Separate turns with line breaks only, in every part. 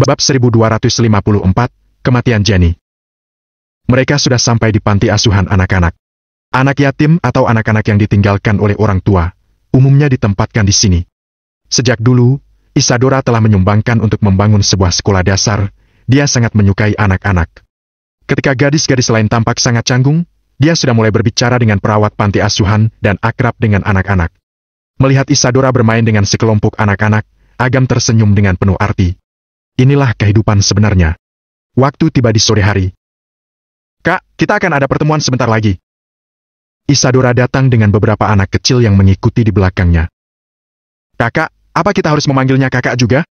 Bab 1254, Kematian Jenny. Mereka sudah sampai di panti asuhan anak-anak. Anak yatim atau anak-anak yang ditinggalkan oleh orang tua, umumnya ditempatkan di sini. Sejak dulu, Isadora telah menyumbangkan untuk membangun sebuah sekolah dasar. Dia sangat menyukai anak-anak. Ketika gadis-gadis lain tampak sangat canggung, dia sudah mulai berbicara dengan perawat panti asuhan dan akrab dengan anak-anak. Melihat Isadora bermain dengan sekelompok anak-anak, Agam tersenyum dengan penuh arti. Inilah kehidupan sebenarnya. Waktu tiba di sore hari. Kak, kita akan ada pertemuan sebentar lagi. Isadora datang dengan beberapa anak kecil yang mengikuti di belakangnya. Kakak, apa kita harus memanggilnya kakak juga?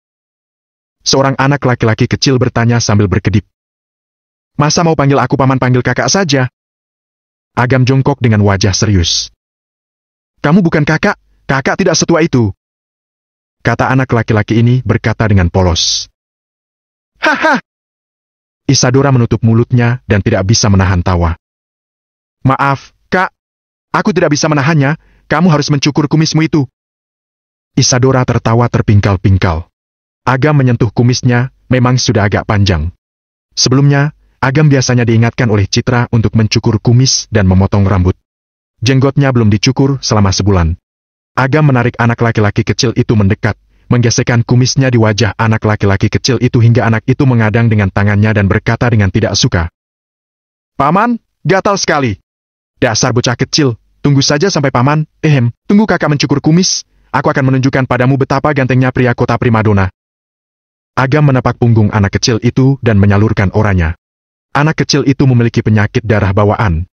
Seorang anak laki-laki kecil bertanya sambil berkedip. Masa mau panggil aku paman, panggil kakak saja? Agam jongkok dengan wajah serius. Kamu bukan kakak, kakak tidak setua itu. Kata anak laki-laki ini berkata dengan polos. Haha! Isadora menutup mulutnya dan tidak bisa menahan tawa. Maaf, Kak. Aku tidak bisa menahannya, kamu harus mencukur kumismu itu. Isadora tertawa terpingkal-pingkal. Agam menyentuh kumisnya, memang sudah agak panjang. Sebelumnya, Agam biasanya diingatkan oleh Citra untuk mencukur kumis dan memotong rambut. Jenggotnya belum dicukur selama sebulan. Agam menarik anak laki-laki kecil itu mendekat, menggesekkan kumisnya di wajah anak laki-laki kecil itu hingga anak itu mengadang dengan tangannya dan berkata dengan tidak suka. Paman, gatal sekali. Dasar bocah kecil, tunggu saja sampai paman, tunggu kakak mencukur kumis, aku akan menunjukkan padamu betapa gantengnya pria kota primadona. Agam menapak punggung anak kecil itu dan menyalurkan oranya. Anak kecil itu memiliki penyakit darah bawaan.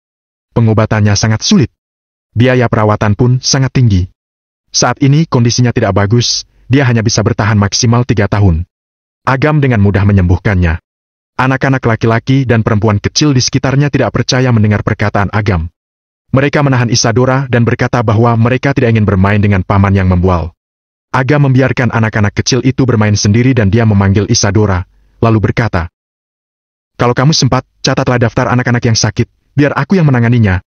Pengobatannya sangat sulit. Biaya perawatan pun sangat tinggi. Saat ini kondisinya tidak bagus. Dia hanya bisa bertahan maksimal 3 tahun. Agam dengan mudah menyembuhkannya. Anak-anak laki-laki dan perempuan kecil di sekitarnya tidak percaya mendengar perkataan Agam. Mereka menahan Isadora dan berkata bahwa mereka tidak ingin bermain dengan paman yang membual. Agam membiarkan anak-anak kecil itu bermain sendiri dan dia memanggil Isadora, lalu berkata, kalau kamu sempat, catatlah daftar anak-anak yang sakit, biar aku yang menanganinya.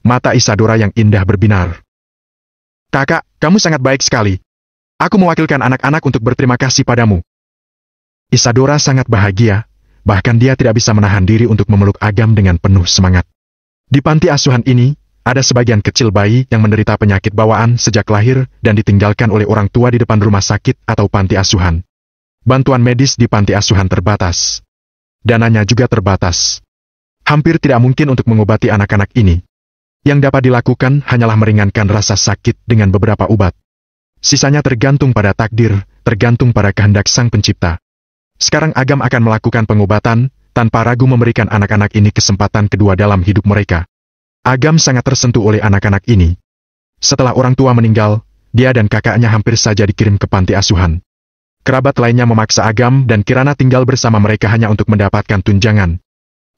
Mata Isadora yang indah berbinar. Kakak, kamu sangat baik sekali. Aku mewakilkan anak-anak untuk berterima kasih padamu. Isadora sangat bahagia, bahkan dia tidak bisa menahan diri untuk memeluk Agam dengan penuh semangat. Di panti asuhan ini, ada sebagian kecil bayi yang menderita penyakit bawaan sejak lahir dan ditinggalkan oleh orang tua di depan rumah sakit atau panti asuhan. Bantuan medis di panti asuhan terbatas. Dananya juga terbatas. Hampir tidak mungkin untuk mengobati anak-anak ini. Yang dapat dilakukan hanyalah meringankan rasa sakit dengan beberapa obat. Sisanya tergantung pada takdir, tergantung pada kehendak Sang Pencipta. Sekarang Agam akan melakukan pengobatan, tanpa ragu memberikan anak-anak ini kesempatan kedua dalam hidup mereka. Agam sangat tersentuh oleh anak-anak ini. Setelah orang tua meninggal, dia dan kakaknya hampir saja dikirim ke panti asuhan. Kerabat lainnya memaksa Agam dan Kirana tinggal bersama mereka hanya untuk mendapatkan tunjangan.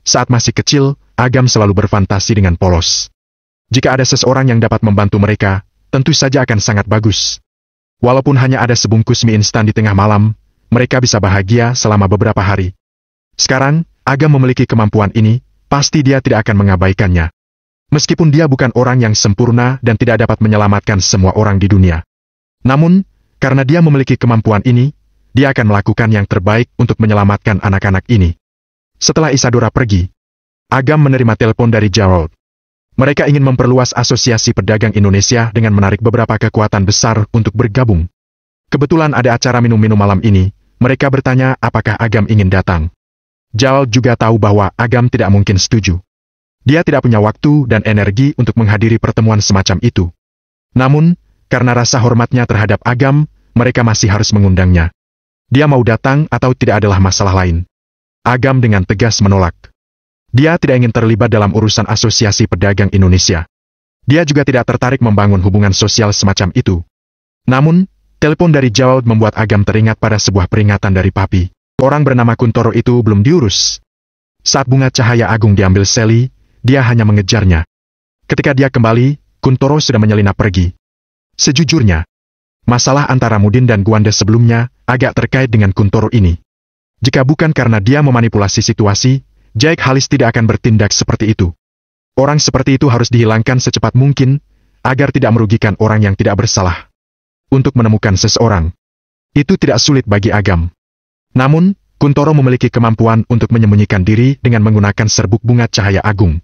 Saat masih kecil, Agam selalu berfantasi dengan polos. Jika ada seseorang yang dapat membantu mereka, tentu saja akan sangat bagus. Walaupun hanya ada sebungkus mie instan di tengah malam, mereka bisa bahagia selama beberapa hari. Sekarang, Agam memiliki kemampuan ini, pasti dia tidak akan mengabaikannya. Meskipun dia bukan orang yang sempurna dan tidak dapat menyelamatkan semua orang di dunia. Namun, karena dia memiliki kemampuan ini, dia akan melakukan yang terbaik untuk menyelamatkan anak-anak ini. Setelah Isadora pergi, Agam menerima telepon dari Gerald. Mereka ingin memperluas Asosiasi Pedagang Indonesia dengan menarik beberapa kekuatan besar untuk bergabung. Kebetulan ada acara minum-minum malam ini, mereka bertanya apakah Agam ingin datang. Gerald juga tahu bahwa Agam tidak mungkin setuju. Dia tidak punya waktu dan energi untuk menghadiri pertemuan semacam itu. Namun, karena rasa hormatnya terhadap Agam, mereka masih harus mengundangnya. Dia mau datang atau tidak adalah masalah lain. Agam dengan tegas menolak. Dia tidak ingin terlibat dalam urusan Asosiasi Pedagang Indonesia. Dia juga tidak tertarik membangun hubungan sosial semacam itu. Namun, telepon dari Gerald membuat Agam teringat pada sebuah peringatan dari papi. Orang bernama Kuntoro itu belum diurus. Saat bunga cahaya agung diambil Sally, dia hanya mengejarnya. Ketika dia kembali, Kuntoro sudah menyelinap pergi. Sejujurnya, masalah antara Mudin dan Gwanda sebelumnya agak terkait dengan Kuntoro ini. Jika bukan karena dia memanipulasi situasi, Jake Halis tidak akan bertindak seperti itu. Orang seperti itu harus dihilangkan secepat mungkin, agar tidak merugikan orang yang tidak bersalah. Untuk menemukan seseorang, itu tidak sulit bagi Agam. Namun, Kuntoro memiliki kemampuan untuk menyembunyikan diri dengan menggunakan serbuk bunga cahaya agung.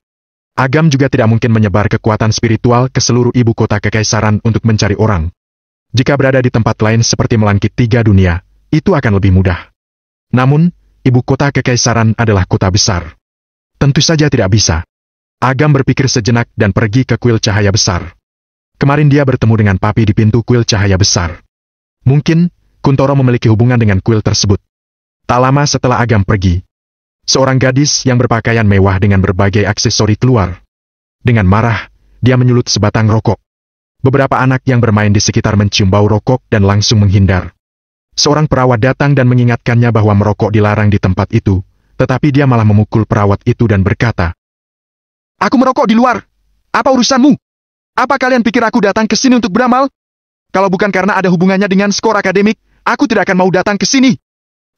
Agam juga tidak mungkin menyebar kekuatan spiritual ke seluruh ibu kota kekaisaran untuk mencari orang. Jika berada di tempat lain seperti melangkit 3 dunia, itu akan lebih mudah. Namun, ibu kota kekaisaran adalah kota besar. Tentu saja tidak bisa. Agam berpikir sejenak dan pergi ke kuil cahaya besar. Kemarin dia bertemu dengan Papi di pintu kuil cahaya besar. Mungkin, Kuntoro memiliki hubungan dengan kuil tersebut. Tak lama setelah Agam pergi, seorang gadis yang berpakaian mewah dengan berbagai aksesori keluar. Dengan marah, dia menyulut sebatang rokok. Beberapa anak yang bermain di sekitar mencium bau rokok dan langsung menghindar. Seorang perawat datang dan mengingatkannya bahwa merokok dilarang di tempat itu, tetapi dia malah memukul perawat itu dan berkata, "Aku merokok di luar. Apa urusanmu? Apa kalian pikir aku datang ke sini untuk beramal? Kalau bukan karena ada hubungannya dengan skor akademik, aku tidak akan mau datang ke sini."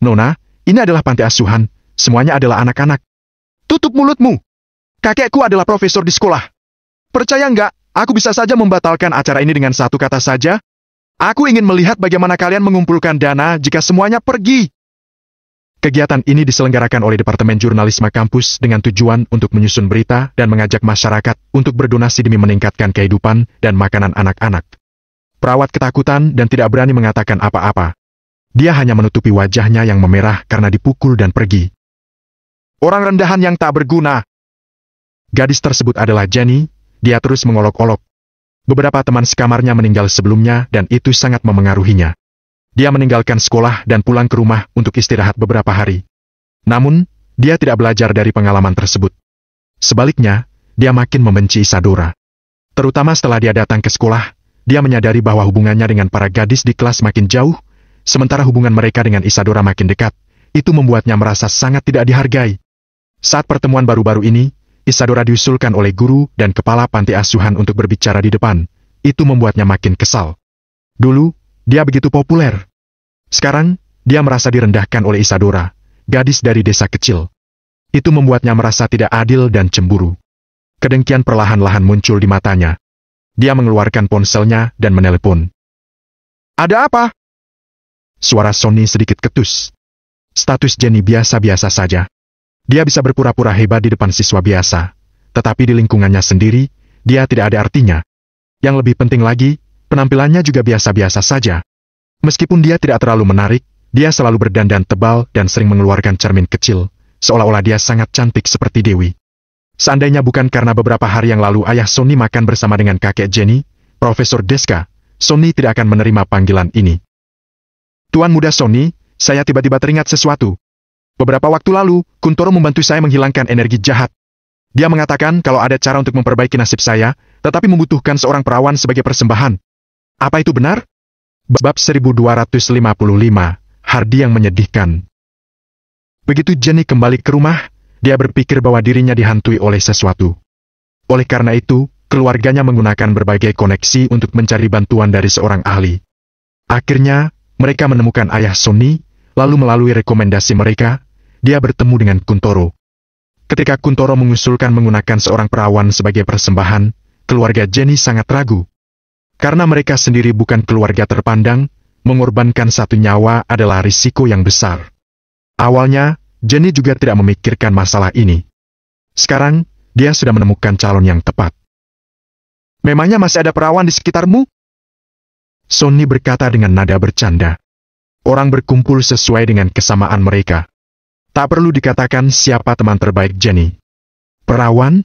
"Nona, ini adalah panti asuhan. Semuanya adalah anak-anak." "Tutup mulutmu. Kakekku adalah profesor di sekolah. Percaya nggak, aku bisa saja membatalkan acara ini dengan satu kata saja. Aku ingin melihat bagaimana kalian mengumpulkan dana jika semuanya pergi." Kegiatan ini diselenggarakan oleh Departemen Jurnalisme kampus dengan tujuan untuk menyusun berita dan mengajak masyarakat untuk berdonasi demi meningkatkan kehidupan dan makanan anak-anak. Perawat ketakutan dan tidak berani mengatakan apa-apa. Dia hanya menutupi wajahnya yang memerah karena dipukul dan pergi. "Orang rendahan yang tak berguna." Gadis tersebut adalah Jenny. Dia terus mengolok-olok. Beberapa teman sekamarnya meninggal sebelumnya dan itu sangat memengaruhinya. Dia meninggalkan sekolah dan pulang ke rumah untuk istirahat beberapa hari. Namun, dia tidak belajar dari pengalaman tersebut. Sebaliknya, dia makin membenci Isadora. Terutama setelah dia datang ke sekolah, dia menyadari bahwa hubungannya dengan para gadis di kelas makin jauh, sementara hubungan mereka dengan Isadora makin dekat. Itu membuatnya merasa sangat tidak dihargai. Saat pertemuan baru-baru ini, Isadora diusulkan oleh guru dan kepala panti asuhan untuk berbicara di depan. Itu membuatnya makin kesal. Dulu, dia begitu populer. Sekarang, dia merasa direndahkan oleh Isadora, gadis dari desa kecil. Itu membuatnya merasa tidak adil dan cemburu. Kedengkian perlahan-lahan muncul di matanya. Dia mengeluarkan ponselnya dan menelepon. "Ada apa?" Suara Sonny sedikit ketus. Status Jenny biasa-biasa saja. Dia bisa berpura-pura hebat di depan siswa biasa, tetapi di lingkungannya sendiri, dia tidak ada artinya. Yang lebih penting lagi, penampilannya juga biasa-biasa saja. Meskipun dia tidak terlalu menarik, dia selalu berdandan tebal dan sering mengeluarkan cermin kecil, seolah-olah dia sangat cantik seperti Dewi. Seandainya bukan karena beberapa hari yang lalu ayah Sonny makan bersama dengan kakek Jenny, Profesor Deska, Sonny tidak akan menerima panggilan ini. "Tuan muda Sonny, saya tiba-tiba teringat sesuatu. Beberapa waktu lalu, Kuntoro membantu saya menghilangkan energi jahat. Dia mengatakan kalau ada cara untuk memperbaiki nasib saya, tetapi membutuhkan seorang perawan sebagai persembahan. Apa itu benar?" Bab 1255, Hardi yang menyedihkan. Begitu Jenny kembali ke rumah, dia berpikir bahwa dirinya dihantui oleh sesuatu. Oleh karena itu, keluarganya menggunakan berbagai koneksi untuk mencari bantuan dari seorang ahli. Akhirnya, mereka menemukan ayah Sonny, lalu melalui rekomendasi mereka, dia bertemu dengan Kuntoro. Ketika Kuntoro mengusulkan menggunakan seorang perawan sebagai persembahan, keluarga Jenny sangat ragu. Karena mereka sendiri bukan keluarga terpandang, mengorbankan satu nyawa adalah risiko yang besar. Awalnya, Jenny juga tidak memikirkan masalah ini. Sekarang, dia sudah menemukan calon yang tepat. "Memangnya masih ada perawan di sekitarmu?" Sonny berkata dengan nada bercanda. Orang berkumpul sesuai dengan kesamaan mereka. Tak perlu dikatakan siapa teman terbaik Jenny. Perawan?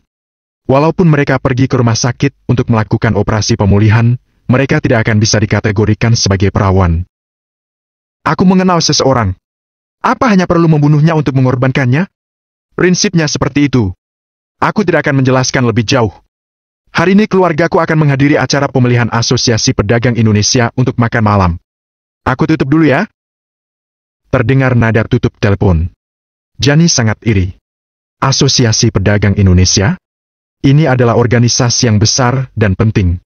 Walaupun mereka pergi ke rumah sakit untuk melakukan operasi pemulihan, mereka tidak akan bisa dikategorikan sebagai perawan. "Aku mengenal seseorang. Apa hanya perlu membunuhnya untuk mengorbankannya? Prinsipnya seperti itu. Aku tidak akan menjelaskan lebih jauh. Hari ini keluargaku akan menghadiri acara pemilihan Asosiasi Pedagang Indonesia untuk makan malam. Aku tutup dulu ya." Terdengar nada tutup telepon. Jenny sangat iri. Asosiasi Pedagang Indonesia? Ini adalah organisasi yang besar dan penting.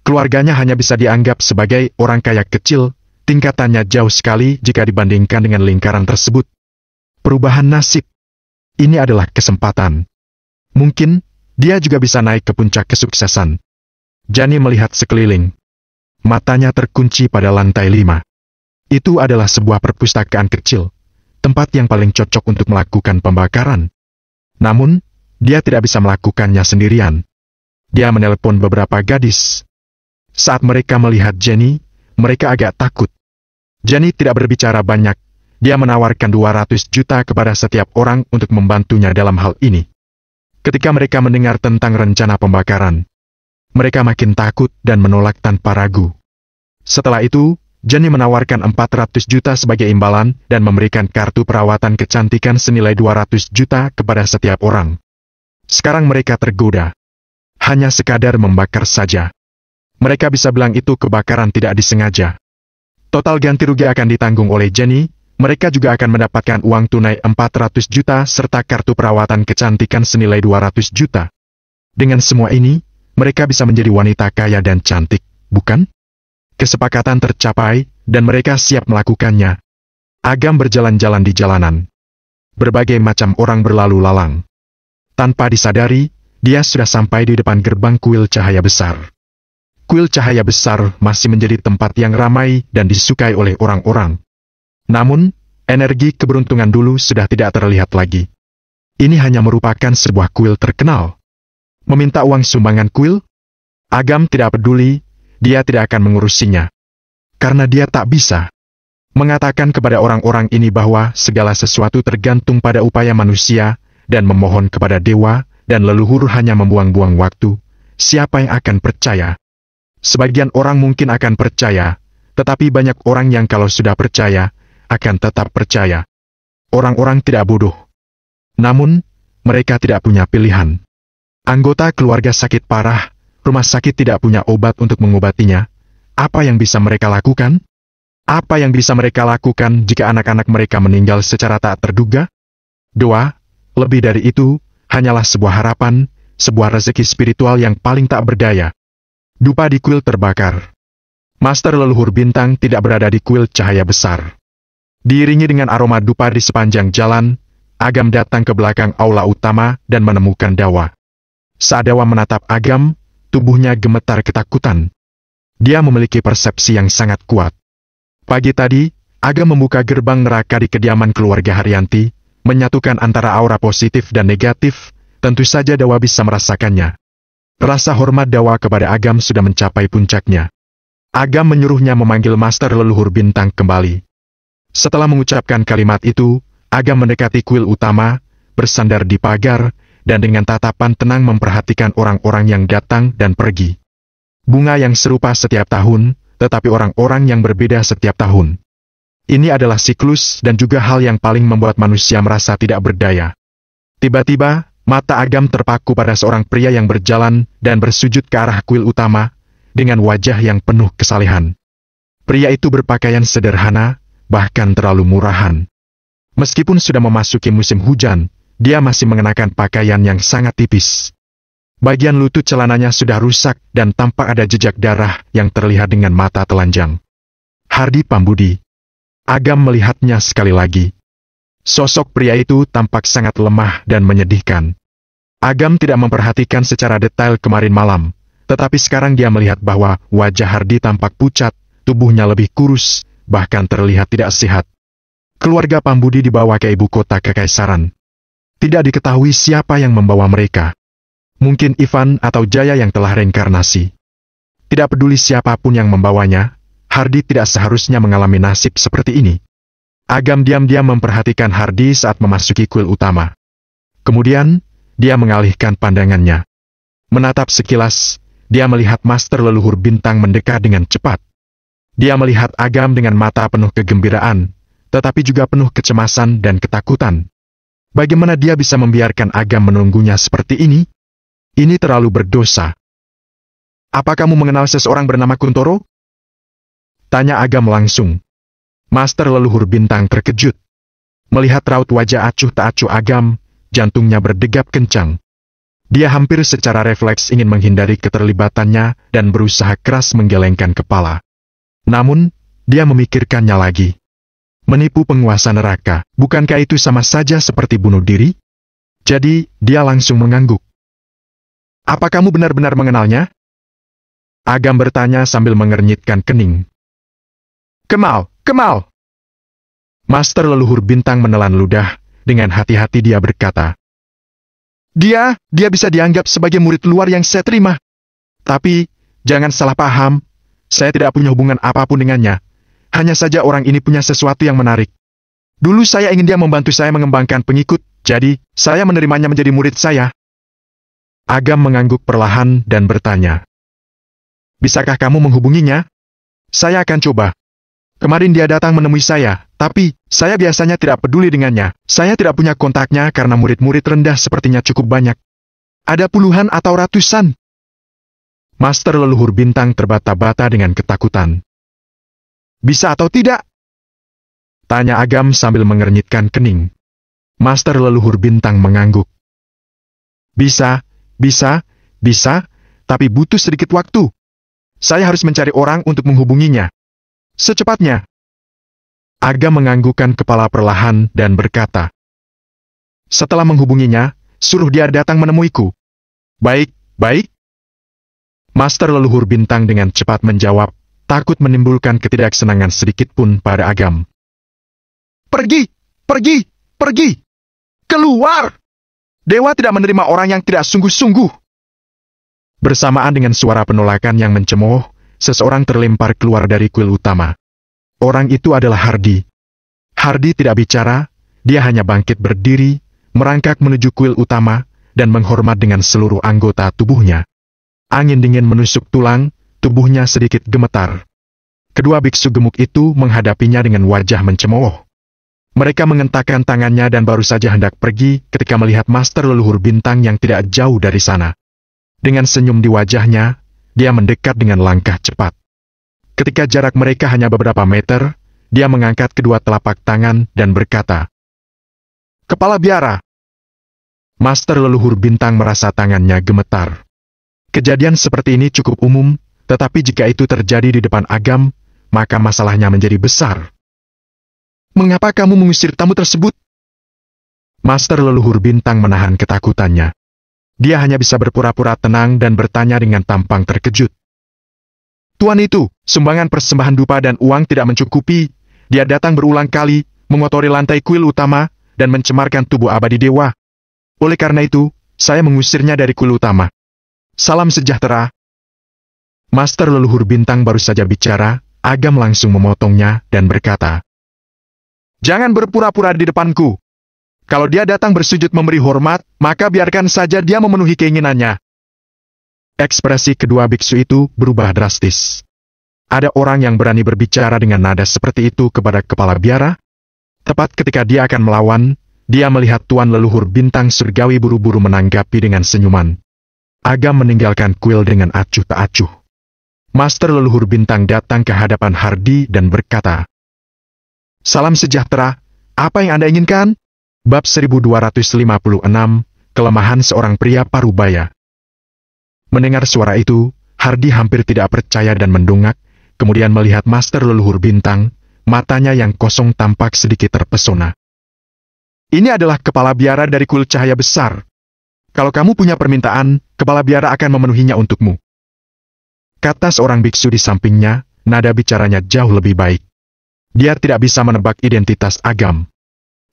Keluarganya hanya bisa dianggap sebagai orang kaya kecil, tingkatannya jauh sekali jika dibandingkan dengan lingkaran tersebut. Perubahan nasib. Ini adalah kesempatan. Mungkin, dia juga bisa naik ke puncak kesuksesan. Jenny melihat sekeliling. Matanya terkunci pada lantai 5. Itu adalah sebuah perpustakaan kecil, tempat yang paling cocok untuk melakukan pembakaran. Namun, dia tidak bisa melakukannya sendirian. Dia menelepon beberapa gadis. Saat mereka melihat Jenny, mereka agak takut. Jenny tidak berbicara banyak. Dia menawarkan 200 juta kepada setiap orang untuk membantunya dalam hal ini. Ketika mereka mendengar tentang rencana pembakaran, mereka makin takut dan menolak tanpa ragu. Setelah itu, Jenny menawarkan 400 juta sebagai imbalan dan memberikan kartu perawatan kecantikan senilai 200 juta kepada setiap orang. Sekarang mereka tergoda. Hanya sekadar membakar saja. Mereka bisa bilang itu kebakaran tidak disengaja. Total ganti rugi akan ditanggung oleh Jenny. Mereka juga akan mendapatkan uang tunai 400 juta serta kartu perawatan kecantikan senilai 200 juta. Dengan semua ini, mereka bisa menjadi wanita kaya dan cantik, bukan? Kesepakatan tercapai, dan mereka siap melakukannya. Agam berjalan-jalan di jalanan. Berbagai macam orang berlalu lalang. Tanpa disadari, dia sudah sampai di depan gerbang kuil cahaya besar. Kuil cahaya besar masih menjadi tempat yang ramai dan disukai oleh orang-orang. Namun, energi keberuntungan dulu sudah tidak terlihat lagi. Ini hanya merupakan sebuah kuil terkenal. Meminta uang sumbangan kuil? Agam tidak peduli. Dia tidak akan mengurusinya. Karena dia tak bisa mengatakan kepada orang-orang ini bahwa segala sesuatu tergantung pada upaya manusia, dan memohon kepada dewa dan leluhur hanya membuang-buang waktu. Siapa yang akan percaya? Sebagian orang mungkin akan percaya, tetapi banyak orang yang kalau sudah percaya, akan tetap percaya. Orang-orang tidak bodoh. Namun, mereka tidak punya pilihan. Anggota keluarga sakit parah, rumah sakit tidak punya obat untuk mengobatinya. Apa yang bisa mereka lakukan? Apa yang bisa mereka lakukan jika anak-anak mereka meninggal secara tak terduga? Doa, lebih dari itu, hanyalah sebuah harapan, sebuah rezeki spiritual yang paling tak berdaya. Dupa di kuil terbakar. Master leluhur bintang tidak berada di kuil cahaya besar. Diiringi dengan aroma dupa di sepanjang jalan, Agam datang ke belakang aula utama dan menemukan Dawa. Saat Dawa menatap Agam, tubuhnya gemetar ketakutan. Dia memiliki persepsi yang sangat kuat. Pagi tadi, Agam membuka gerbang neraka di kediaman keluarga Haryanti, menyatukan antara aura positif dan negatif. Tentu saja Dawa bisa merasakannya. Rasa hormat Dawa kepada Agam sudah mencapai puncaknya. Agam menyuruhnya memanggil Master leluhur bintang kembali. Setelah mengucapkan kalimat itu, Agam mendekati kuil utama, bersandar di pagar, dan dengan tatapan tenang memperhatikan orang-orang yang datang dan pergi. Bunga yang serupa setiap tahun, tetapi orang-orang yang berbeda setiap tahun. Ini adalah siklus dan juga hal yang paling membuat manusia merasa tidak berdaya. Tiba-tiba, mata Agam terpaku pada seorang pria yang berjalan dan bersujud ke arah kuil utama, dengan wajah yang penuh kesalehan. Pria itu berpakaian sederhana, bahkan terlalu murahan. Meskipun sudah memasuki musim hujan, dia masih mengenakan pakaian yang sangat tipis. Bagian lutut celananya sudah rusak dan tampak ada jejak darah yang terlihat dengan mata telanjang. Hardi Pambudi. Agam melihatnya sekali lagi. Sosok pria itu tampak sangat lemah dan menyedihkan. Agam tidak memperhatikan secara detail kemarin malam, tetapi sekarang dia melihat bahwa wajah Hardi tampak pucat, tubuhnya lebih kurus, bahkan terlihat tidak sehat. Keluarga Pambudi dibawa ke ibu kota kekaisaran. Tidak diketahui siapa yang membawa mereka. Mungkin Ivan atau Jaya yang telah reinkarnasi. Tidak peduli siapapun yang membawanya, Hardi tidak seharusnya mengalami nasib seperti ini. Agam diam-diam memperhatikan Hardi saat memasuki kuil utama. Kemudian, dia mengalihkan pandangannya. Menatap sekilas, dia melihat Master leluhur bintang mendekat dengan cepat. Dia melihat Agam dengan mata penuh kegembiraan, tetapi juga penuh kecemasan dan ketakutan. Bagaimana dia bisa membiarkan Agam menunggunya seperti ini? Ini terlalu berdosa. Apa kamu mengenal seseorang bernama Kuntoro? Tanya Agam langsung. Master leluhur bintang terkejut. Melihat raut wajah acuh tak acuh Agam, jantungnya berdegap kencang. Dia hampir secara refleks ingin menghindari keterlibatannya dan berusaha keras menggelengkan kepala. Namun, dia memikirkannya lagi. Menipu penguasa neraka, bukankah itu sama saja seperti bunuh diri? Jadi, dia langsung mengangguk. Apa kamu benar-benar mengenalnya? Agam bertanya sambil mengernyitkan kening. Kemal, Kemal! Master leluhur bintang menelan ludah, dengan hati-hati dia berkata, Dia bisa dianggap sebagai murid luar yang saya terima. Tapi, jangan salah paham, saya tidak punya hubungan apapun dengannya. Hanya saja orang ini punya sesuatu yang menarik. Dulu saya ingin dia membantu saya mengembangkan pengikut, jadi saya menerimanya menjadi murid saya. Agam mengangguk perlahan dan bertanya, Bisakah kamu menghubunginya? Saya akan coba. Kemarin dia datang menemui saya, tapi saya biasanya tidak peduli dengannya. Saya tidak punya kontaknya karena murid-murid rendah sepertinya cukup banyak. Ada puluhan atau ratusan. Master leluhur bintang terbata-bata dengan ketakutan. Bisa atau tidak? Tanya Agam sambil mengernyitkan kening. Master leluhur bintang mengangguk. Bisa, tapi butuh sedikit waktu. Saya harus mencari orang untuk menghubunginya. Secepatnya. Agam menganggukkan kepala perlahan dan berkata, Setelah menghubunginya, suruh dia datang menemuiku. Baik. Master leluhur bintang dengan cepat menjawab, takut menimbulkan ketidaksenangan sedikit pun pada Agam. Pergi! Keluar! Dewa tidak menerima orang yang tidak sungguh-sungguh. Bersamaan dengan suara penolakan yang mencemooh, seseorang terlempar keluar dari kuil utama. Orang itu adalah Hardy. Hardy tidak bicara, dia hanya bangkit berdiri, merangkak menuju kuil utama, dan menghormat dengan seluruh anggota tubuhnya. Angin dingin menusuk tulang, tubuhnya sedikit gemetar. Kedua biksu gemuk itu menghadapinya dengan wajah mencemooh. Mereka mengentakkan tangannya dan baru saja hendak pergi ketika melihat Master leluhur bintang yang tidak jauh dari sana. Dengan senyum di wajahnya, dia mendekat dengan langkah cepat. Ketika jarak mereka hanya beberapa meter, dia mengangkat kedua telapak tangan dan berkata, Kepala biara. Master leluhur bintang merasa tangannya gemetar. Kejadian seperti ini cukup umum, tetapi jika itu terjadi di depan Agam, maka masalahnya menjadi besar. Mengapa kamu mengusir tamu tersebut? Master leluhur bintang menahan ketakutannya. Dia hanya bisa berpura-pura tenang dan bertanya dengan tampang terkejut. Tuan itu, sumbangan persembahan dupa dan uang tidak mencukupi. Dia datang berulang kali, mengotori lantai kuil utama, dan mencemarkan tubuh abadi dewa. Oleh karena itu, saya mengusirnya dari kuil utama. Salam sejahtera. Master leluhur bintang baru saja bicara, Agam langsung memotongnya dan berkata, Jangan berpura-pura di depanku. Kalau dia datang bersujud memberi hormat, maka biarkan saja dia memenuhi keinginannya. Ekspresi kedua biksu itu berubah drastis. Ada orang yang berani berbicara dengan nada seperti itu kepada kepala biara? Tepat ketika dia akan melawan, dia melihat Tuan leluhur bintang surgawi buru-buru menanggapi dengan senyuman. Agam meninggalkan kuil dengan acuh tak acuh. Master leluhur bintang datang ke hadapan Hardy dan berkata, Salam sejahtera, apa yang Anda inginkan? Bab 1256, Kelemahan seorang pria parubaya. Mendengar suara itu, Hardy hampir tidak percaya dan mendongak, kemudian melihat Master leluhur bintang, matanya yang kosong tampak sedikit terpesona. Ini adalah kepala biara dari kuil cahaya besar. Kalau kamu punya permintaan, kepala biara akan memenuhinya untukmu. Kata seorang biksu di sampingnya, nada bicaranya jauh lebih baik. Dia tidak bisa menebak identitas Agam.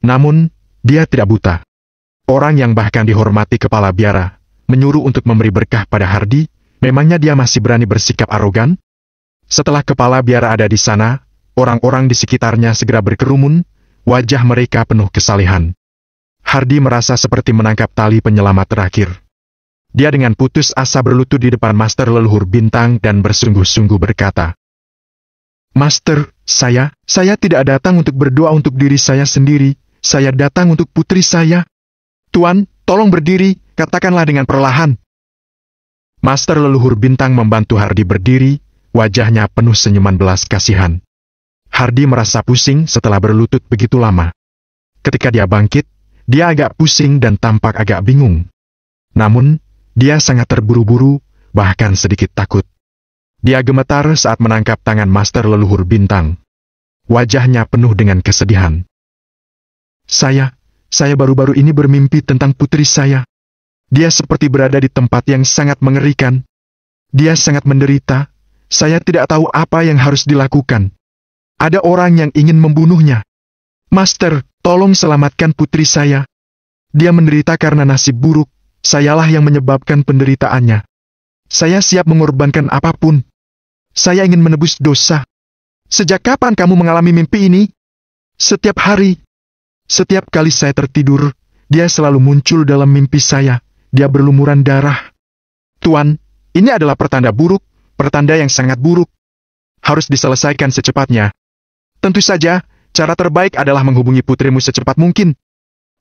Namun, dia tidak buta. Orang yang bahkan dihormati kepala biara, menyuruh untuk memberi berkah pada Hardy, memangnya dia masih berani bersikap arogan? Setelah kepala biara ada di sana, orang-orang di sekitarnya segera berkerumun, wajah mereka penuh kesalehan. Hardy merasa seperti menangkap tali penyelamat terakhir. Dia dengan putus asa berlutut di depan Master leluhur bintang dan bersungguh-sungguh berkata, Master, saya tidak datang untuk berdoa untuk diri saya sendiri. Saya datang untuk putri saya. Tuan, tolong berdiri, katakanlah dengan perlahan. Master leluhur bintang membantu Hardy berdiri, wajahnya penuh senyuman belas kasihan. Hardy merasa pusing setelah berlutut begitu lama. Ketika dia bangkit, dia agak pusing dan tampak agak bingung. Namun, dia sangat terburu-buru, bahkan sedikit takut. Dia gemetar saat menangkap tangan Master leluhur bintang. Wajahnya penuh dengan kesedihan. Saya baru-baru ini bermimpi tentang putri saya. Dia seperti berada di tempat yang sangat mengerikan. Dia sangat menderita. Saya tidak tahu apa yang harus dilakukan. Ada orang yang ingin membunuhnya. Master, tolong selamatkan putri saya. Dia menderita karena nasib buruk, sayalah yang menyebabkan penderitaannya. Saya siap mengorbankan apapun. Saya ingin menebus dosa. Sejak kapan kamu mengalami mimpi ini? Setiap hari. Setiap kali saya tertidur, dia selalu muncul dalam mimpi saya. Dia berlumuran darah. Tuan, ini adalah pertanda buruk, pertanda yang sangat buruk. Harus diselesaikan secepatnya. Tentu saja, cara terbaik adalah menghubungi putrimu secepat mungkin.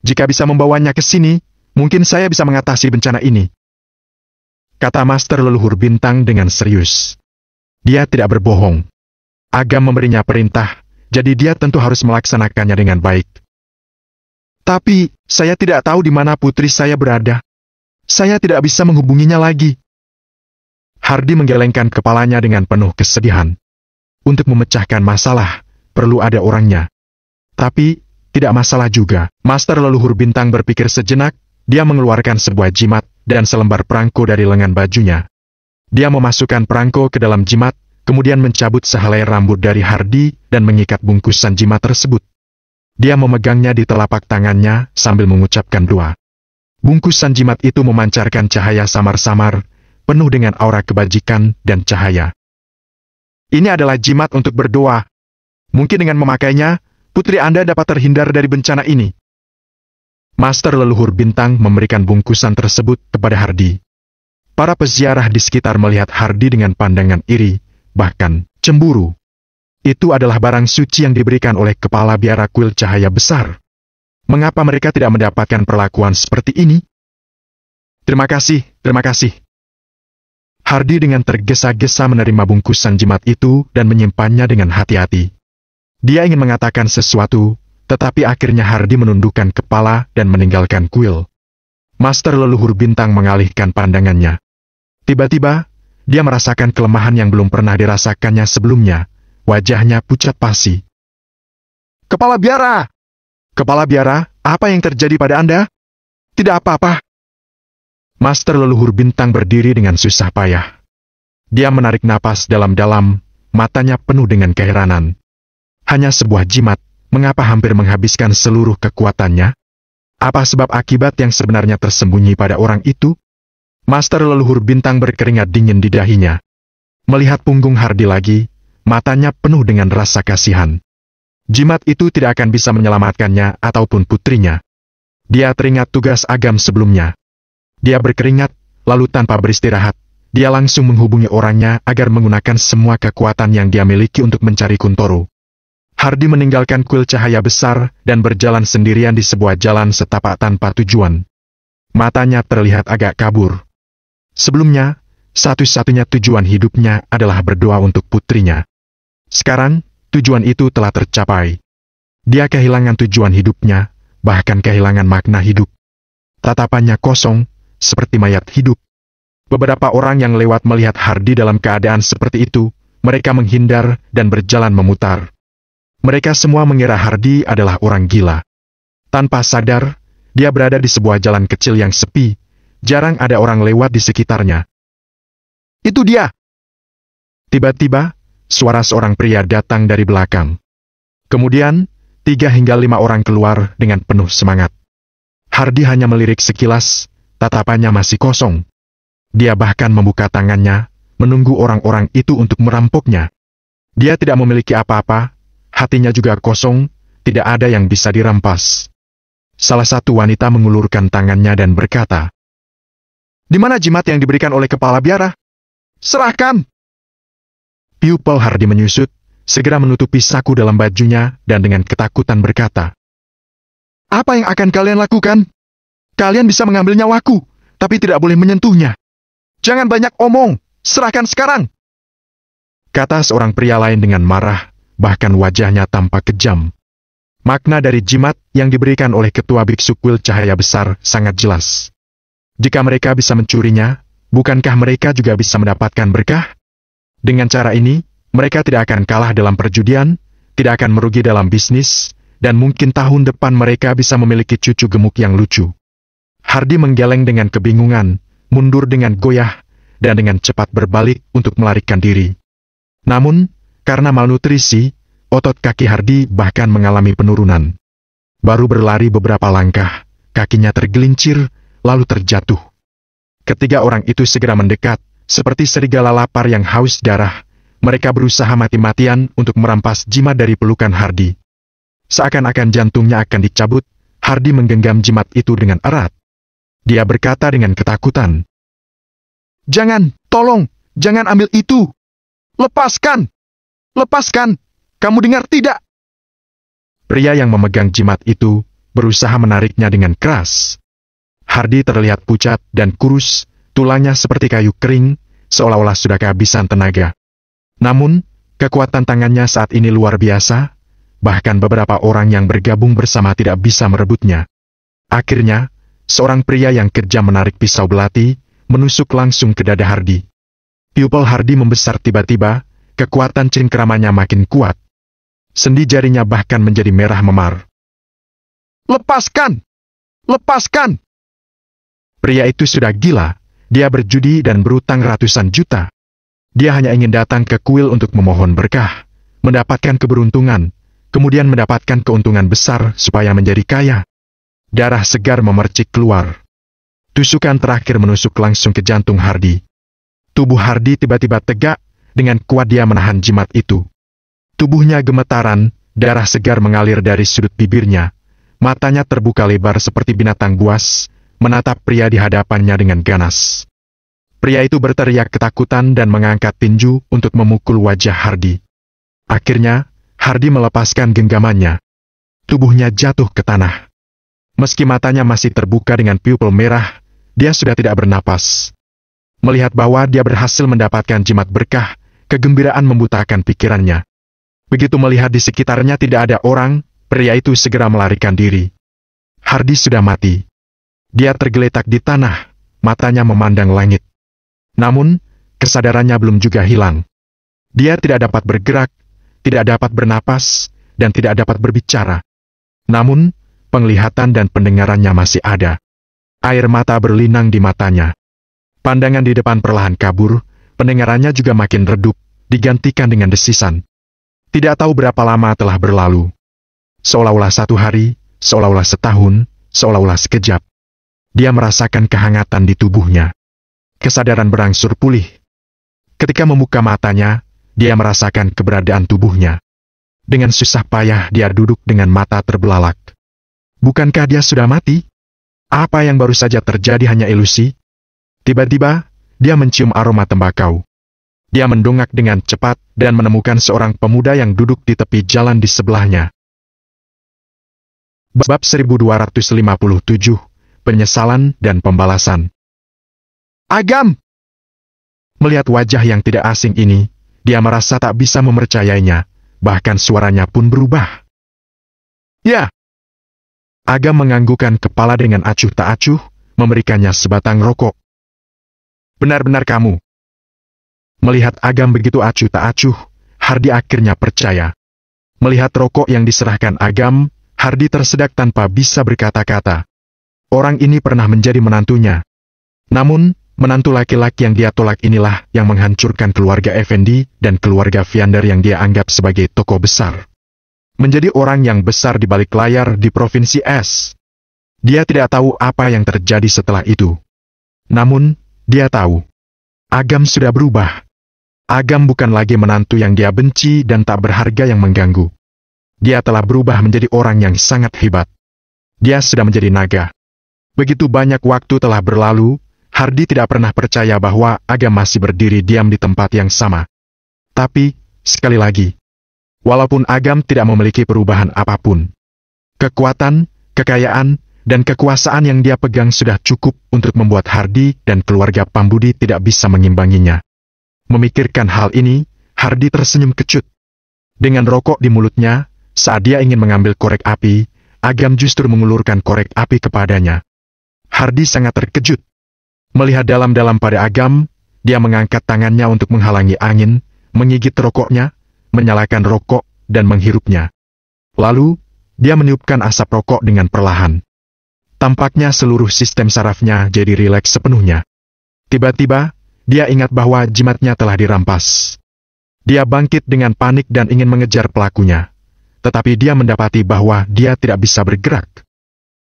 Jika bisa membawanya ke sini, mungkin saya bisa mengatasi bencana ini. Kata Master Leluhur Bintang dengan serius. Dia tidak berbohong. Agam memberinya perintah, jadi dia tentu harus melaksanakannya dengan baik. Tapi, saya tidak tahu di mana putri saya berada. Saya tidak bisa menghubunginya lagi. Hardy menggelengkan kepalanya dengan penuh kesedihan. Untuk memecahkan masalah, perlu ada orangnya. Tapi, tidak masalah juga. Master Leluhur Bintang berpikir sejenak, dia mengeluarkan sebuah jimat dan selembar perangko dari lengan bajunya. Dia memasukkan perangko ke dalam jimat, kemudian mencabut sehelai rambut dari Hardy dan mengikat bungkusan jimat tersebut. Dia memegangnya di telapak tangannya sambil mengucapkan doa. Bungkusan jimat itu memancarkan cahaya samar-samar, penuh dengan aura kebajikan dan cahaya. Ini adalah jimat untuk berdoa. Mungkin dengan memakainya, putri Anda dapat terhindar dari bencana ini. Master Leluhur Bintang memberikan bungkusan tersebut kepada Hardy. Para peziarah di sekitar melihat Hardy dengan pandangan iri, bahkan cemburu. Itu adalah barang suci yang diberikan oleh kepala biara kuil cahaya besar. Mengapa mereka tidak mendapatkan perlakuan seperti ini? Terima kasih, terima kasih. Hardy dengan tergesa-gesa menerima bungkusan jimat itu dan menyimpannya dengan hati-hati. Dia ingin mengatakan sesuatu, tetapi akhirnya Hardy menundukkan kepala dan meninggalkan kuil. Master Leluhur Bintang mengalihkan pandangannya. Tiba-tiba, dia merasakan kelemahan yang belum pernah dirasakannya sebelumnya. Wajahnya pucat pasi. Kepala biara! Kepala biara, apa yang terjadi pada Anda? Tidak apa-apa. Master Leluhur Bintang berdiri dengan susah payah. Dia menarik napas dalam-dalam, matanya penuh dengan keheranan. Hanya sebuah jimat, mengapa hampir menghabiskan seluruh kekuatannya? Apa sebab akibat yang sebenarnya tersembunyi pada orang itu? Master Leluhur Bintang berkeringat dingin di dahinya. Melihat punggung Hardy lagi, matanya penuh dengan rasa kasihan. Jimat itu tidak akan bisa menyelamatkannya ataupun putrinya. Dia teringat tugas Agam sebelumnya. Dia berkeringat, lalu tanpa beristirahat, dia langsung menghubungi orangnya agar menggunakan semua kekuatan yang dia miliki untuk mencari Kuntoro. Hardy meninggalkan kuil cahaya besar dan berjalan sendirian di sebuah jalan setapak tanpa tujuan. Matanya terlihat agak kabur. Sebelumnya, satu-satunya tujuan hidupnya adalah berdoa untuk putrinya. Sekarang, tujuan itu telah tercapai. Dia kehilangan tujuan hidupnya, bahkan kehilangan makna hidup. Tatapannya kosong, seperti mayat hidup. Beberapa orang yang lewat melihat Hardy dalam keadaan seperti itu, mereka menghindar dan berjalan memutar. Mereka semua mengira Hardy adalah orang gila. Tanpa sadar, dia berada di sebuah jalan kecil yang sepi, jarang ada orang lewat di sekitarnya. Itu dia! Tiba-tiba, suara seorang pria datang dari belakang. Kemudian, 3 hingga 5 orang keluar dengan penuh semangat. Hardy hanya melirik sekilas, tatapannya masih kosong. Dia bahkan membuka tangannya, menunggu orang-orang itu untuk merampoknya. Dia tidak memiliki apa-apa, hatinya juga kosong, tidak ada yang bisa dirampas. Salah satu wanita mengulurkan tangannya dan berkata, "Di mana jimat yang diberikan oleh kepala biara? Serahkan!" Pupil Hardy menyusut, segera menutupi saku dalam bajunya dan dengan ketakutan berkata, "Apa yang akan kalian lakukan? Kalian bisa mengambil nyawaku, tapi tidak boleh menyentuhnya. Jangan banyak omong, serahkan sekarang!" Kata seorang pria lain dengan marah, bahkan wajahnya tampak kejam. Makna dari jimat yang diberikan oleh ketua biksu kuil cahaya besar sangat jelas. Jika mereka bisa mencurinya, bukankah mereka juga bisa mendapatkan berkah? Dengan cara ini, mereka tidak akan kalah dalam perjudian, tidak akan merugi dalam bisnis, dan mungkin tahun depan mereka bisa memiliki cucu gemuk yang lucu. Hardy menggeleng dengan kebingungan, mundur dengan goyah, dan dengan cepat berbalik untuk melarikan diri. Namun, karena malnutrisi, otot kaki Hardy bahkan mengalami penurunan. Baru berlari beberapa langkah, kakinya tergelincir, lalu terjatuh. Ketiga orang itu segera mendekat, seperti serigala lapar yang haus darah. Mereka berusaha mati-matian untuk merampas jimat dari pelukan Hardy. Seakan-akan jantungnya akan dicabut, Hardy menggenggam jimat itu dengan erat. Dia berkata dengan ketakutan, "Jangan, tolong, jangan ambil itu! Lepaskan! Lepaskan! Kamu dengar tidak?" Pria yang memegang jimat itu berusaha menariknya dengan keras. Hardy terlihat pucat dan kurus, tulangnya seperti kayu kering, seolah-olah sudah kehabisan tenaga. Namun, kekuatan tangannya saat ini luar biasa, bahkan beberapa orang yang bergabung bersama tidak bisa merebutnya. Akhirnya, seorang pria yang kejam menarik pisau belati, menusuk langsung ke dada Hardy. Pupil Hardy membesar tiba-tiba, kekuatan cengkeramannya makin kuat. Sendi jarinya bahkan menjadi merah memar. "Lepaskan! Lepaskan!" Pria itu sudah gila, dia berjudi dan berutang ratusan juta. Dia hanya ingin datang ke kuil untuk memohon berkah, mendapatkan keberuntungan, kemudian mendapatkan keuntungan besar supaya menjadi kaya. Darah segar memercik keluar. Tusukan terakhir menusuk langsung ke jantung Hardy. Tubuh Hardy tiba-tiba tegak, dengan kuat dia menahan jimat itu. Tubuhnya gemetaran, darah segar mengalir dari sudut bibirnya. Matanya terbuka lebar seperti binatang buas, menatap pria di hadapannya dengan ganas. Pria itu berteriak ketakutan dan mengangkat tinju untuk memukul wajah Hardy. Akhirnya, Hardy melepaskan genggamannya. Tubuhnya jatuh ke tanah. Meski matanya masih terbuka dengan pupil merah, dia sudah tidak bernapas. Melihat bahwa dia berhasil mendapatkan jimat berkah, kegembiraan membutakan pikirannya. Begitu melihat di sekitarnya tidak ada orang, pria itu segera melarikan diri. Hardy sudah mati. Dia tergeletak di tanah, matanya memandang langit. Namun, kesadarannya belum juga hilang. Dia tidak dapat bergerak, tidak dapat bernapas, dan tidak dapat berbicara. Namun, penglihatan dan pendengarannya masih ada. Air mata berlinang di matanya. Pandangan di depan perlahan kabur, pendengarannya juga makin redup, digantikan dengan desisan. Tidak tahu berapa lama telah berlalu. Seolah-olah 1 hari, seolah-olah setahun, seolah-olah sekejap. Dia merasakan kehangatan di tubuhnya. Kesadaran berangsur pulih. Ketika membuka matanya, dia merasakan keberadaan tubuhnya. Dengan susah payah dia duduk dengan mata terbelalak. Bukankah dia sudah mati? Apa yang baru saja terjadi hanya ilusi? Tiba-tiba, dia mencium aroma tembakau. Dia mendongak dengan cepat dan menemukan seorang pemuda yang duduk di tepi jalan di sebelahnya. Bab 1257, Penyesalan dan Pembalasan. "Agam!" Melihat wajah yang tidak asing ini, dia merasa tak bisa mempercayainya, bahkan suaranya pun berubah. "Ya." Agam menganggukkan kepala dengan acuh tak acuh, memberikannya sebatang rokok. "Benar-benar kamu." Melihat Agam begitu acuh tak acuh, Hardy akhirnya percaya. Melihat rokok yang diserahkan Agam, Hardy tersedak tanpa bisa berkata-kata. Orang ini pernah menjadi menantunya. Namun, menantu laki-laki yang dia tolak inilah yang menghancurkan keluarga Effendi dan keluarga Viander yang dia anggap sebagai tokoh besar. Menjadi orang yang besar di balik layar di Provinsi S. Dia tidak tahu apa yang terjadi setelah itu. Namun, dia tahu. Agam sudah berubah. Agam bukan lagi menantu yang dia benci dan tak berharga yang mengganggu. Dia telah berubah menjadi orang yang sangat hebat. Dia sudah menjadi naga. Begitu banyak waktu telah berlalu, Hardy tidak pernah percaya bahwa Agam masih berdiri diam di tempat yang sama. Tapi, sekali lagi, walaupun Agam tidak memiliki perubahan apapun, kekuatan, kekayaan, dan kekuasaan yang dia pegang sudah cukup untuk membuat Hardy dan keluarga Pambudi tidak bisa mengimbanginya. Memikirkan hal ini, Hardy tersenyum kecut. Dengan rokok di mulutnya, saat dia ingin mengambil korek api, Agam justru mengulurkan korek api kepadanya. Hardy sangat terkejut. Melihat dalam-dalam pada Agam, dia mengangkat tangannya untuk menghalangi angin, menggigit rokoknya, menyalakan rokok, dan menghirupnya. Lalu, dia meniupkan asap rokok dengan perlahan. Tampaknya seluruh sistem sarafnya jadi rileks sepenuhnya. Tiba-tiba, dia ingat bahwa jimatnya telah dirampas. Dia bangkit dengan panik dan ingin mengejar pelakunya. tetapi dia mendapati bahwa dia tidak bisa bergerak.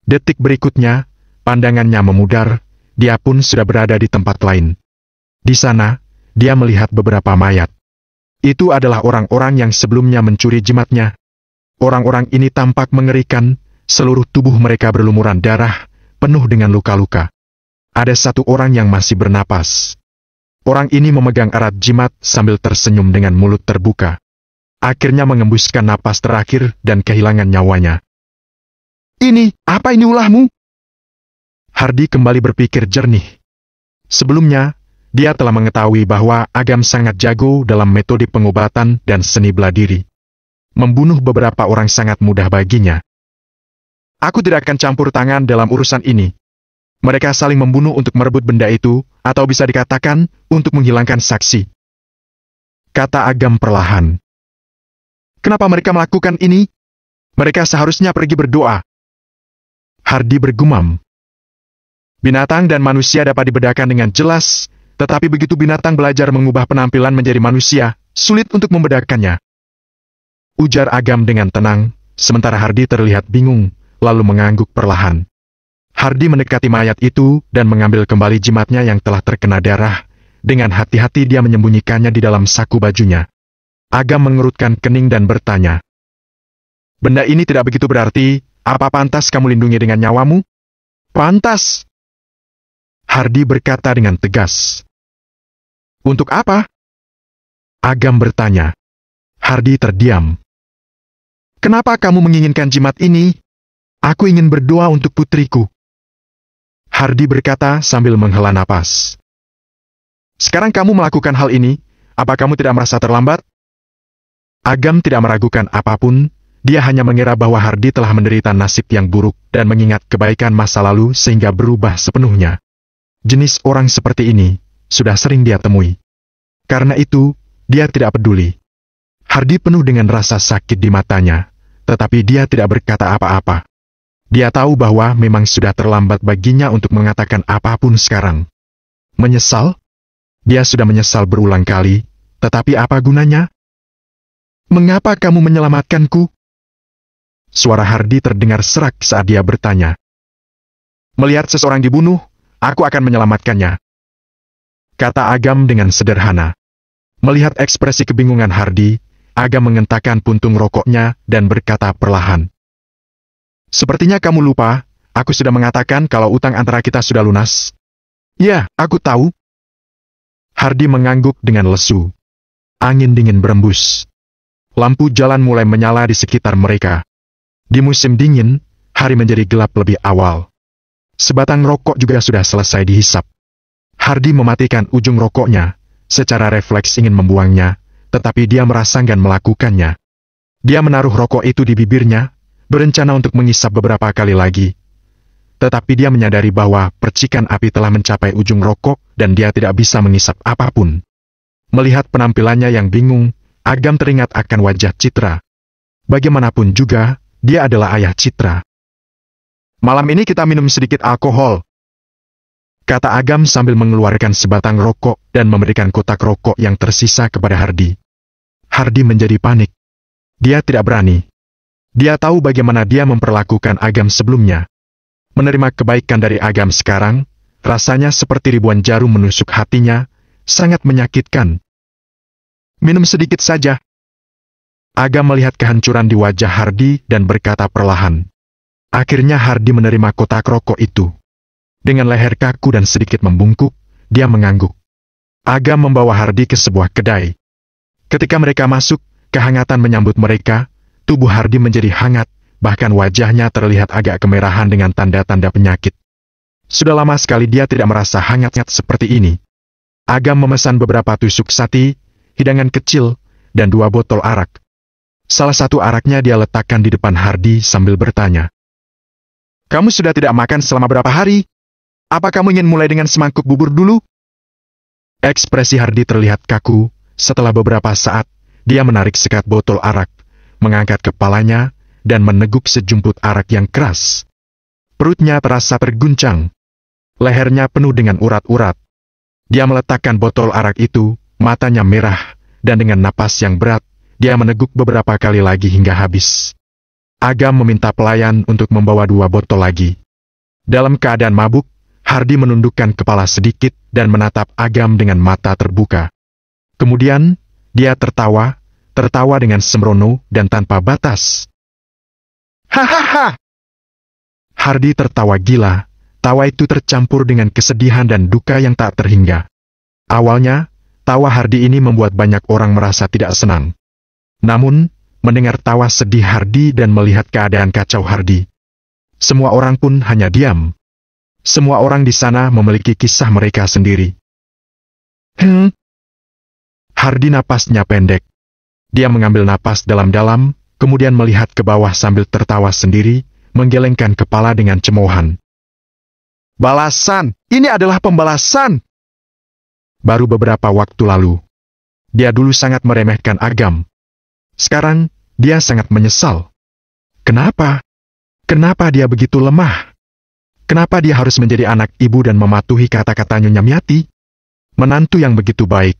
Detik berikutnya, pandangannya memudar, dia pun sudah berada di tempat lain. Di sana, dia melihat beberapa mayat. Itu adalah orang-orang yang sebelumnya mencuri jimatnya. Orang-orang ini tampak mengerikan, seluruh tubuh mereka berlumuran darah, penuh dengan luka-luka. Ada satu orang yang masih bernapas. Orang ini memegang erat jimat sambil tersenyum dengan mulut terbuka. Akhirnya mengembuskan napas terakhir dan kehilangan nyawanya. Apa ini ulahmu? Hardy kembali berpikir jernih. Sebelumnya, dia telah mengetahui bahwa Agam sangat jago dalam metode pengobatan dan seni bela diri. Membunuh beberapa orang sangat mudah baginya. Aku tidak akan campur tangan dalam urusan ini. Mereka saling membunuh untuk merebut benda itu, atau bisa dikatakan, untuk menghilangkan saksi. Kata Agam perlahan. Kenapa mereka melakukan ini? Mereka seharusnya pergi berdoa. Hardy bergumam. Binatang dan manusia dapat dibedakan dengan jelas, tetapi begitu binatang belajar mengubah penampilan menjadi manusia, sulit untuk membedakannya. Ujar Agam dengan tenang, sementara Hardy terlihat bingung, lalu mengangguk perlahan. Hardy mendekati mayat itu dan mengambil kembali jimatnya yang telah terkena darah. Dengan hati-hati dia menyembunyikannya di dalam saku bajunya. Agam mengerutkan kening dan bertanya. Benda ini tidak begitu berarti, apa pantas kamu lindungi dengan nyawamu? Pantas. Hardy berkata dengan tegas. Untuk apa? Agam bertanya. Hardy terdiam. Kenapa kamu menginginkan jimat ini? Aku ingin berdoa untuk putriku. Hardy berkata sambil menghela napas. Sekarang kamu melakukan hal ini, apa kamu tidak merasa terlambat? Agam tidak meragukan apapun, dia hanya mengira bahwa Hardy telah menderita nasib yang buruk dan mengingat kebaikan masa lalu sehingga berubah sepenuhnya. Jenis orang seperti ini sudah sering dia temui. Karena itu, dia tidak peduli. Hardy penuh dengan rasa sakit di matanya, tetapi dia tidak berkata apa-apa. Dia tahu bahwa memang sudah terlambat baginya untuk mengatakan apapun sekarang. Menyesal? Dia sudah menyesal berulang kali, tetapi apa gunanya? Mengapa kamu menyelamatkanku? Suara Hardy terdengar serak saat dia bertanya. Melihat seseorang dibunuh, aku akan menyelamatkannya. Kata Agam dengan sederhana. Melihat ekspresi kebingungan Hardy, Agam mengentakkan puntung rokoknya dan berkata perlahan. Sepertinya kamu lupa, aku sudah mengatakan kalau utang antara kita sudah lunas. Ya, aku tahu. Hardy mengangguk dengan lesu. Angin dingin berembus. Lampu jalan mulai menyala di sekitar mereka. Di musim dingin, hari menjadi gelap lebih awal. Sebatang rokok juga sudah selesai dihisap. Hardy mematikan ujung rokoknya, secara refleks ingin membuangnya, tetapi dia merasa enggan melakukannya. Dia menaruh rokok itu di bibirnya, berencana untuk mengisap beberapa kali lagi. Tetapi dia menyadari bahwa percikan api telah mencapai ujung rokok dan dia tidak bisa mengisap apapun. Melihat penampilannya yang bingung, Agam teringat akan wajah Citra. Bagaimanapun juga, dia adalah ayah Citra. Malam ini kita minum sedikit alkohol. Kata Agam sambil mengeluarkan sebatang rokok dan memberikan kotak rokok yang tersisa kepada Hardy. Hardy menjadi panik. Dia tidak berani. Dia tahu bagaimana dia memperlakukan Agam sebelumnya. Menerima kebaikan dari Agam sekarang, rasanya seperti ribuan jarum menusuk hatinya, sangat menyakitkan. Minum sedikit saja. Agam melihat kehancuran di wajah Hardy dan berkata perlahan. Akhirnya Hardy menerima kotak rokok itu. Dengan leher kaku dan sedikit membungkuk, dia mengangguk. Agam membawa Hardy ke sebuah kedai. Ketika mereka masuk, kehangatan menyambut mereka, tubuh Hardy menjadi hangat, bahkan wajahnya terlihat agak kemerahan dengan tanda-tanda penyakit. Sudah lama sekali dia tidak merasa hangat seperti ini. Agam memesan beberapa tusuk sate, hidangan kecil, dan 2 botol arak. Salah satu araknya dia letakkan di depan Hardy sambil bertanya. Kamu sudah tidak makan selama berapa hari? Apa kamu ingin mulai dengan semangkuk bubur dulu? Ekspresi Hardy terlihat kaku. Setelah beberapa saat, dia menarik sekat botol arak, mengangkat kepalanya, dan meneguk sejumput arak yang keras. Perutnya terasa terguncang. Lehernya penuh dengan urat-urat. Dia meletakkan botol arak itu, matanya merah, dan dengan napas yang berat, dia meneguk beberapa kali lagi hingga habis. Agam meminta pelayan untuk membawa 2 botol lagi. Dalam keadaan mabuk, Hardy menundukkan kepala sedikit dan menatap Agam dengan mata terbuka. Kemudian, dia tertawa dengan sembrono dan tanpa batas. Hahaha! Hardy tertawa gila. Tawa itu tercampur dengan kesedihan dan duka yang tak terhingga. Awalnya, tawa Hardy ini membuat banyak orang merasa tidak senang. Namun, mendengar tawa sedih Hardy dan melihat keadaan kacau Hardy, semua orang pun hanya diam. Semua orang di sana memiliki kisah mereka sendiri. Hardy napasnya pendek. Dia mengambil napas dalam-dalam, kemudian melihat ke bawah sambil tertawa sendiri, menggelengkan kepala dengan cemoohan. Balasan! Ini adalah pembalasan! Baru beberapa waktu lalu, dia dulu sangat meremehkan Agam. Sekarang, dia sangat menyesal. Kenapa? Kenapa dia begitu lemah? Kenapa dia harus menjadi anak ibu dan mematuhi kata-kata Nyonya Miati? Menantu yang begitu baik.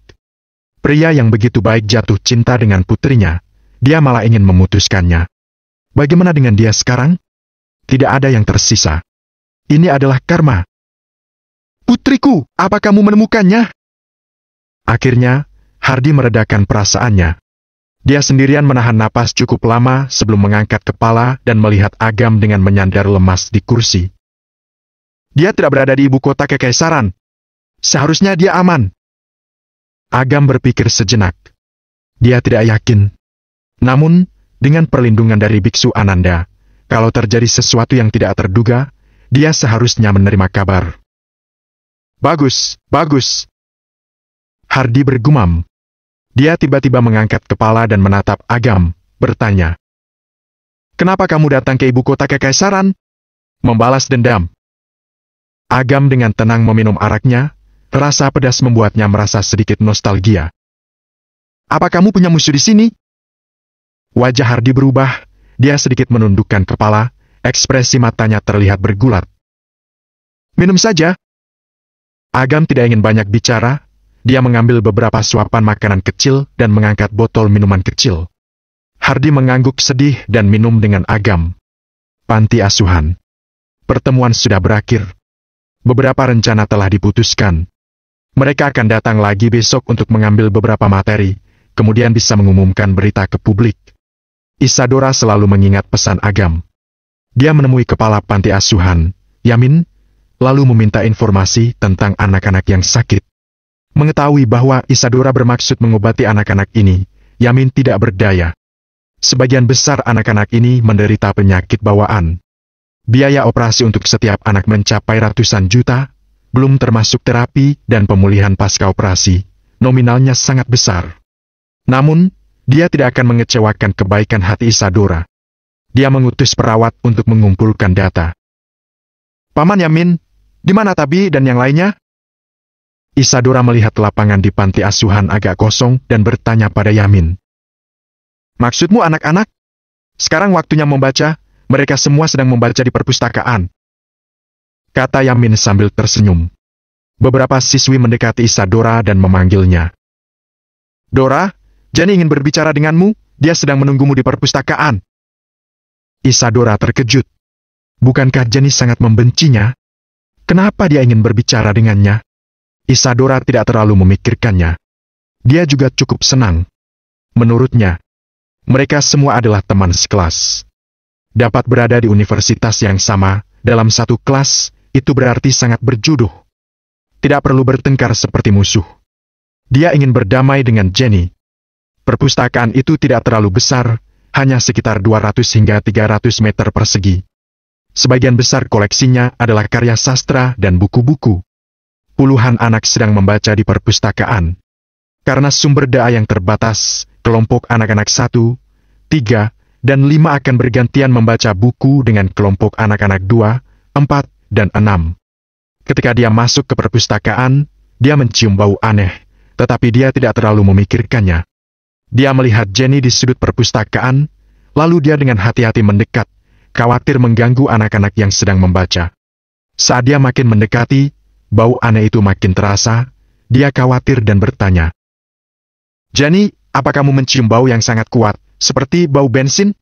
Pria yang begitu baik jatuh cinta dengan putrinya. Dia malah ingin memutuskannya. Bagaimana dengan dia sekarang? Tidak ada yang tersisa. Ini adalah karma. Putriku, apa kamu menemukannya? Akhirnya, Hardy meredakan perasaannya. Dia sendirian menahan napas cukup lama sebelum mengangkat kepala dan melihat Agam dengan menyandar lemas di kursi. Dia tidak berada di ibu kota kekaisaran. Seharusnya dia aman. Agam berpikir sejenak. Dia tidak yakin. Namun, dengan perlindungan dari Biksu Ananda, kalau terjadi sesuatu yang tidak terduga, dia seharusnya menerima kabar. Bagus, bagus. Hardy bergumam. Dia tiba-tiba mengangkat kepala dan menatap Agam, bertanya. Kenapa kamu datang ke ibu kota kekaisaran? Membalas dendam. Agam dengan tenang meminum araknya, rasa pedas membuatnya merasa sedikit nostalgia. Apa kamu punya musuh di sini? Wajah Hardy berubah, dia sedikit menundukkan kepala, ekspresi matanya terlihat bergulat. Minum saja. Agam tidak ingin banyak bicara, dia mengambil beberapa suapan makanan kecil dan mengangkat botol minuman kecil. Hardy mengangguk sedih dan minum dengan Agam. Panti asuhan. Pertemuan sudah berakhir. Beberapa rencana telah diputuskan. Mereka akan datang lagi besok untuk mengambil beberapa materi, kemudian bisa mengumumkan berita ke publik. Isadora selalu mengingat pesan Agam. Dia menemui kepala panti asuhan, Yamin, lalu meminta informasi tentang anak-anak yang sakit. Mengetahui bahwa Isadora bermaksud mengobati anak-anak ini, Yamin tidak berdaya. Sebagian besar anak-anak ini menderita penyakit bawaan. Biaya operasi untuk setiap anak mencapai ratusan juta, belum termasuk terapi dan pemulihan pasca operasi. Nominalnya sangat besar. Namun, dia tidak akan mengecewakan kebaikan hati Isadora. Dia mengutus perawat untuk mengumpulkan data. Paman Yamin, di mana Tabi dan yang lainnya? Isadora melihat lapangan di panti asuhan agak kosong dan bertanya pada Yamin. Maksudmu anak-anak? Sekarang waktunya membaca, mereka semua sedang membaca di perpustakaan. Kata Yamin sambil tersenyum. Beberapa siswi mendekati Isadora dan memanggilnya. Dora, Jani ingin berbicara denganmu, dia sedang menunggumu di perpustakaan. Isadora terkejut. Bukankah Jani sangat membencinya? Kenapa dia ingin berbicara dengannya? Isadora tidak terlalu memikirkannya. Dia juga cukup senang. Menurutnya, mereka semua adalah teman sekelas. Dapat berada di universitas yang sama, dalam satu kelas, itu berarti sangat berjodoh. Tidak perlu bertengkar seperti musuh. Dia ingin berdamai dengan Jenny. Perpustakaan itu tidak terlalu besar, hanya sekitar 200 hingga 300 meter persegi. Sebagian besar koleksinya adalah karya sastra dan buku-buku. Puluhan anak sedang membaca di perpustakaan. Karena sumber daya yang terbatas, kelompok anak-anak 1, 3, dan 5 akan bergantian membaca buku dengan kelompok anak-anak 2, 4, dan 6. Ketika dia masuk ke perpustakaan, dia mencium bau aneh, tetapi dia tidak terlalu memikirkannya. Dia melihat Jenny di sudut perpustakaan, lalu dia dengan hati-hati mendekat, khawatir mengganggu anak-anak yang sedang membaca. Saat dia makin mendekati, bau aneh itu makin terasa, dia khawatir dan bertanya. Jenny, Apa kamu mencium bau yang sangat kuat, seperti bau bensin?